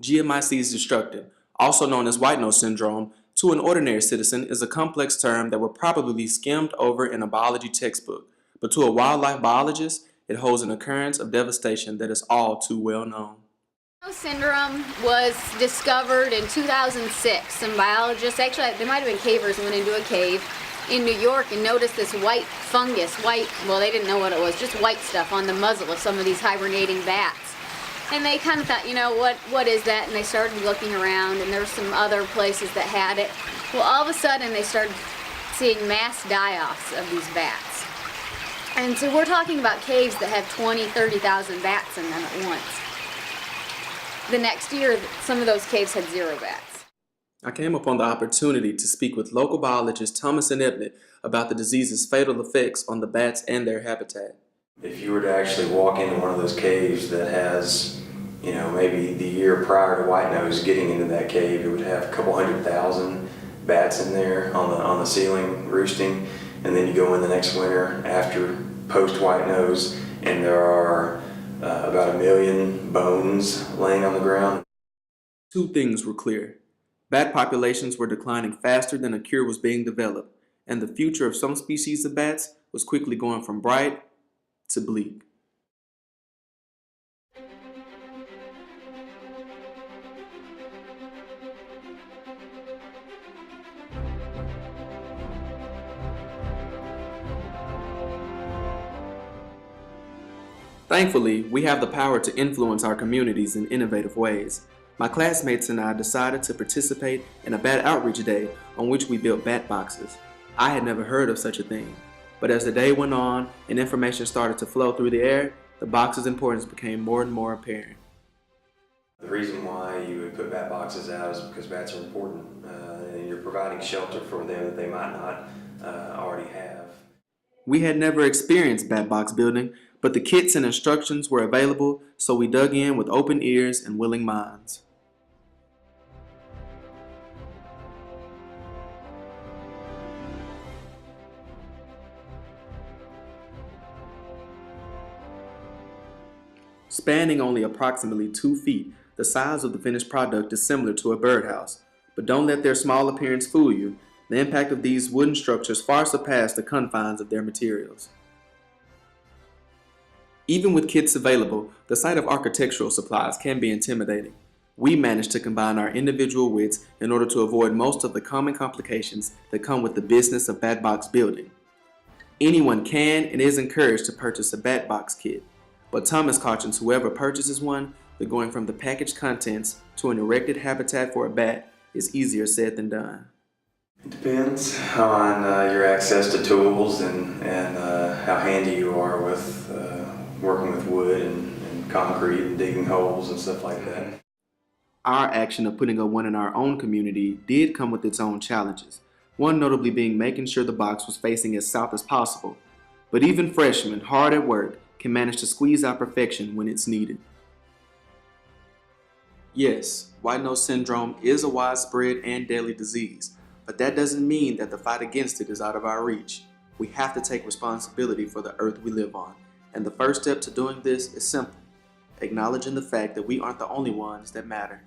Geomyces destructed, also known as white nose syndrome, to an ordinary citizen is a complex term that would probably be skimmed over in a biology textbook, but to a wildlife biologist, it holds an occurrence of devastation that is all too well known. Syndrome was discovered in 2006. Some biologists, actually they might have been cavers, went into a cave in New York and noticed this white fungus, well they didn't know what it was, just white stuff on the muzzle of some of these hibernating bats. And they kind of thought, you know, what is that? And they started looking around, and there were some other places that had it. Well, all of a sudden they started seeing mass die-offs of these bats. And so we're talking about caves that have 20, 30,000 bats in them at once. The next year, some of those caves had 0 bats. I came upon the opportunity to speak with local biologist Thomas and Ebnett about the disease's fatal effects on the bats and their habitat. If you were to actually walk into one of those caves that has, you know, maybe the year prior to white nose getting into that cave, it would have a couple 100,000 bats in there on the ceiling roosting, and then you go in the next winter after post white nose, and there are about 1 million bones laying on the ground. Two things were clear. Bat populations were declining faster than a cure was being developed, and the future of some species of bats was quickly going from bright to bleak. Thankfully, we have the power to influence our communities in innovative ways. My classmates and I decided to participate in a bat outreach day on which we built bat boxes. I had never heard of such a thing, but as the day went on and information started to flow through the air, the box's importance became more and more apparent. The reason why you would put bat boxes out is because bats are important, and you're providing shelter for them that they might not already have. We had never experienced bat box building, but the kits and instructions were available, so we dug in with open ears and willing minds. Spanning only approximately 2 feet, the size of the finished product is similar to a birdhouse. But don't let their small appearance fool you. The impact of these wooden structures far surpass the confines of their materials. Even with kits available, the sight of architectural supplies can be intimidating. We managed to combine our individual wits in order to avoid most of the common complications that come with the business of bat box building. Anyone can and is encouraged to purchase a bat box kit, but Thomas cautions whoever purchases one that going from the packaged contents to an erected habitat for a bat is easier said than done. It depends on your access to tools and how handy you are with working with wood and concrete and digging holes and stuff like that. Our action of putting up one in our own community did come with its own challenges, one notably being making sure the box was facing as south as possible. But even freshmen hard at work can manage to squeeze out perfection when it's needed. Yes, white nose syndrome is a widespread and deadly disease, but that doesn't mean that the fight against it is out of our reach. We have to take responsibility for the earth we live on, and the first step to doing this is simple: acknowledging the fact that we aren't the only ones that matter.